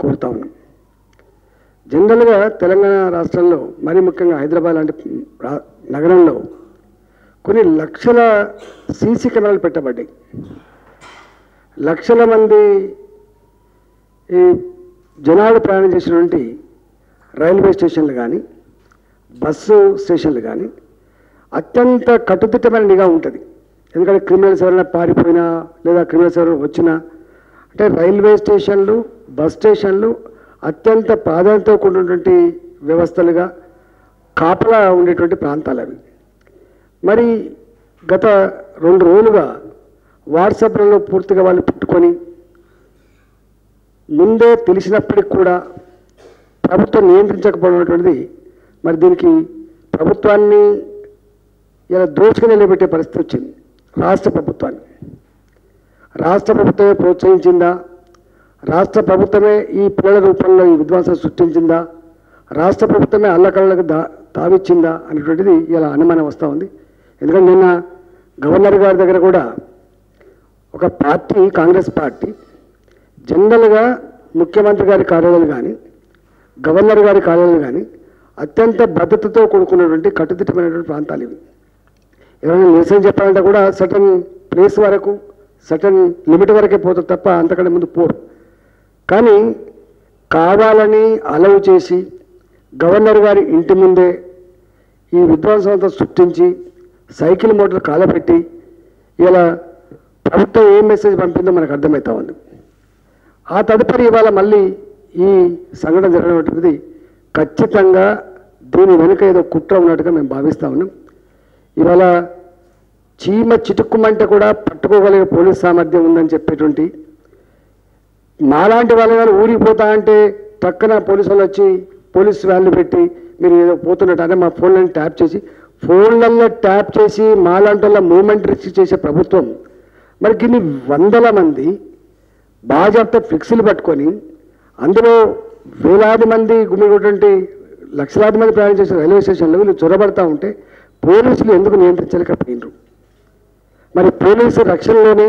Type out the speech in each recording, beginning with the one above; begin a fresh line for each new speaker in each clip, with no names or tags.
కోరుతా ఉన్నాం. జనరల్గా తెలంగాణ రాష్ట్రంలో మరీ ముఖ్యంగా హైదరాబాద్ లాంటి నగరంలో కొన్ని లక్షల సీసీ కెమెరాలు పెట్టబడ్డాయి. లక్షల మంది ఈ జనాలు ప్రయాణం చేసినటువంటి రైల్వే స్టేషన్లు కానీ బస్సు స్టేషన్లు కానీ అత్యంత కట్టుదిట్టమైన నిఘా ఉంటుంది. ఎందుకంటే క్రిమినల్స్ ఎవరైనా పారిపోయినా లేదా క్రిమినల్స్ ఎవరైనా వచ్చినా అంటే రైల్వే స్టేషన్లు బస్ స్టేషన్లు అత్యంత ప్రాధాన్యతతో కూడినటువంటి వ్యవస్థలుగా కాపలా ఉండేటువంటి ప్రాంతాలు అవి. మరి గత 2 రోజులుగా వాట్సాప్లలో పూర్తిగా వాళ్ళు పెట్టుకొని ముందే తెలిసినప్పటికి కూడా ప్రభుత్వం నియంత్రించకపోవడం మరి దీనికి ప్రభుత్వాన్ని ఇలా దోచుకుని నిలబెట్టే పరిస్థితి వచ్చింది. రాష్ట్ర ప్రభుత్వాన్ని రాష్ట్ర ప్రభుత్వమే ప్రోత్సహించిందా, రాష్ట్ర ప్రభుత్వమే ఈ పిల్లల రూపంలో ఈ విధ్వంసం సృష్టించిందా, రాష్ట్ర ప్రభుత్వమే అల్లకల్లకు తావిచ్చిందా అనేటువంటిది ఇలా అనుమానం వస్తూ ఉంది. ఎందుకంటే నిన్న గవర్నర్ గారి దగ్గర కూడా ఒక పార్టీ కాంగ్రెస్ పార్టీ జనరల్గా ముఖ్యమంత్రి గారి కార్యాలయాలు కానీ గవర్నర్ గారి కార్యాలయాలు కానీ అత్యంత భద్రతతో కూడుకున్నటువంటి కట్టుదిట్టమైనటువంటి ప్రాంతాలు ఇవి. ఎవరైనా నిరసన చెప్పాలంటే కూడా సర్టన్ ప్లేస్ వరకు సర్టన్ లిమిట్ వరకే పోతుంది తప్ప అంతకంటే ముందు పోరు. కానీ కావాలని అలవ్ చేసి గవర్నర్ గారి ఇంటి ముందే ఈ విధ్వంసంతో సృష్టించి సైకిల్ మోటార్లు కాలపెట్టి ఇలా ప్రభుత్వం ఏం మెసేజ్ పంపిందో మనకు అర్థమవుతా ఉంది. ఆ తదుపరి ఇవాళ మళ్ళీ ఈ సంఘటన జరగనటువంటిది ఖచ్చితంగా దీని వెనుక ఏదో కుట్ర ఉన్నట్టుగా మేము భావిస్తూ ఉన్నాం. ఇవాళ చీమ చిటుక్కుమంటే కూడా పట్టుకోగలిగే పోలీస్ సామర్థ్యం ఉందని చెప్పేటువంటి మాలాంటి వాళ్ళ ఊరికి పోతా అంటే పక్కన పోలీసు వాళ్ళు వచ్చి పోలీస్ వ్యాన్లు పెట్టి మీరు ఏదో పోతున్నట్టు మా ఫోన్లను ట్యాప్ చేసి మాలాంటి వాళ్ళ మూమెంట్ రిస్ట్రిక్ట్ చేసే ప్రభుత్వం మరి ఇన్ని వందల మంది బాజాప్తా ఫ్లెక్సీలు పట్టుకొని అందులో వేలాది మంది గుమిగొటువంటి లక్షలాది మంది ప్రయాణం చేసిన రైల్వే స్టేషన్లో వీళ్ళు చొరబడతా ఉంటే పోలీసులు ఎందుకు నియంత్రించలేకపోయినారు? మరి పోలీసు రక్షణలోనే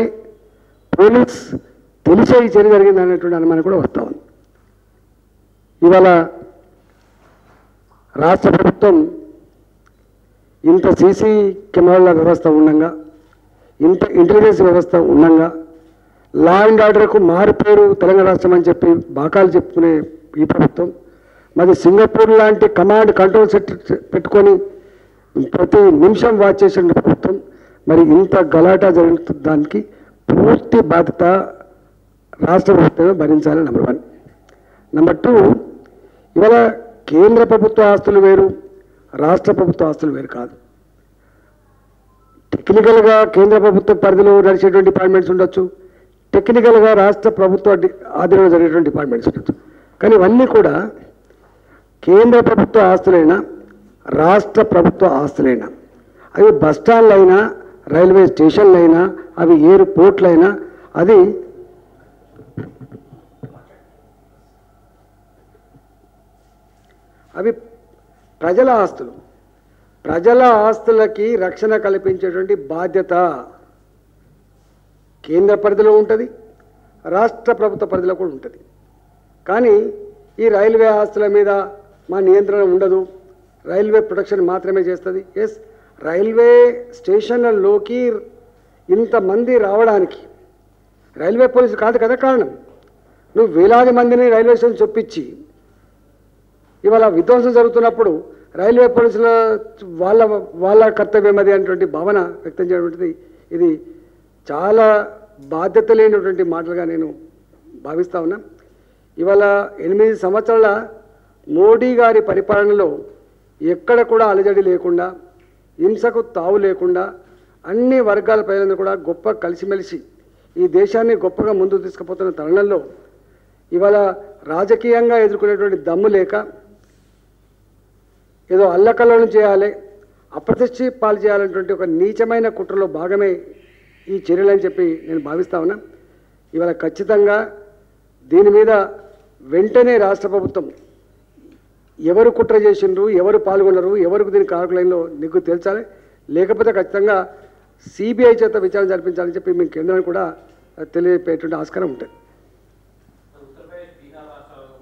పోలీస్ తెలిసే ఈ చర్య జరిగింది అనేటువంటి అనుమానం కూడా వస్తూ ఉంది. ఇవాళ రాష్ట్ర ప్రభుత్వం ఇంత సీసీ కెమెరాల వ్యవస్థ ఉండగా ఇంత ఇంటెలిజెన్స్ వ్యవస్థ ఉండగా లా అండ్ ఆర్డర్కు మారుపేరు తెలంగాణ రాష్ట్రం అని చెప్పి బాకాలు చెప్పుకునే ఈ ప్రభుత్వం మరి సింగపూర్ లాంటి కమాండ్ కంట్రోల్ సెట్ పెట్టుకొని ప్రతి నిమిషం వాచ్ చేసిన ప్రభుత్వం మరి ఇంత గలాటా జరుగుతున్న దానికి పూర్తి బాధ్యత రాష్ట్ర ప్రభుత్వమే భరించాలి. నెంబర్ 1. నెంబర్ 2, ఇవాళ కేంద్ర ప్రభుత్వ ఆస్తులు వేరు, రాష్ట్ర ప్రభుత్వ ఆస్తులు వేరు కాదు. టెక్నికల్గా కేంద్ర ప్రభుత్వ పరిధిలో నడిచేటువంటి డిపార్ట్మెంట్స్ ఉండొచ్చు, టెక్నికల్గా రాష్ట్ర ప్రభుత్వ ఆధీనంలో జరిగేటువంటి డిపార్ట్మెంట్స్ ఉండొచ్చు. కానీ ఇవన్నీ కూడా కేంద్ర ప్రభుత్వ ఆస్తులైనా రాష్ట్ర ప్రభుత్వ ఆస్తులైనా అవి బస్టాండ్లు అయినా రైల్వే స్టేషన్లు అయినా అవి ఎయిర్పోర్ట్లైనా అవి ప్రజల ఆస్తులు. ప్రజల ఆస్తులకి రక్షణ కల్పించేటువంటి బాధ్యత కేంద్ర పరిధిలో ఉంటుంది, రాష్ట్ర ప్రభుత్వ పరిధిలో కూడా ఉంటుంది. కానీ ఈ రైల్వే ఆస్తుల మీద మా నియంత్రణ ఉండదు, రైల్వే ప్రొటెక్షన్ మాత్రమే చేస్తుంది. ఎస్, రైల్వే స్టేషన్లలోకి ఇంతమంది రావడానికి రైల్వే పోలీసులు కాదు కదా కారణం. నువ్వు వేలాది మందిని రైల్వే స్టేషన్ చొప్పించి ఇవాళ విధ్వంసం జరుగుతున్నప్పుడు రైల్వే పోలీసుల వాళ్ళ కర్తవ్యం అది అనేటువంటి భావన వ్యక్తం చేయటువంటిది ఇది చాలా బాధ్యత లేనటువంటి మాటలుగా నేను భావిస్తూ ఉన్నా. ఇవాళ 8 సంవత్సరాల మోడీ గారి పరిపాలనలో ఎక్కడ కూడా అలజడి లేకుండా, హింసకు తావు లేకుండా అన్ని వర్గాల ప్రజలను కూడా గొప్ప కలిసిమెలిసి ఈ దేశాన్ని గొప్పగా ముందుకు తీసుకుపోతున్న తరుణంలో ఇవాళ రాజకీయంగా ఎదుర్కొనేటువంటి దమ్ము లేక ఏదో అల్లకల్లోలం చేయాలి, అప్రతిష్ఠ పాలు చేయాలనేటువంటి ఒక నీచమైన కుట్రలో భాగమే ఈ చర్యలని చెప్పి నేను భావిస్తా ఉన్నా. ఇవాళ ఖచ్చితంగా దీని మీద వెంటనే రాష్ట్ర ప్రభుత్వం ఎవరు కుట్ర చేసిండ్రు, ఎవరు పాల్గొన్నారు, ఎవరికి దీని కారకులైనలో నీకు తెలిసాలి. లేకపోతే ఖచ్చితంగా సిబిఐ చేత విచారణ జరిపించాలని చెప్పి మేము కేంద్రానికి కూడా తెలియపేటువంటి ఆస్కారం ఉంటుంది.
మిగతా రాష్ట్రాల్లో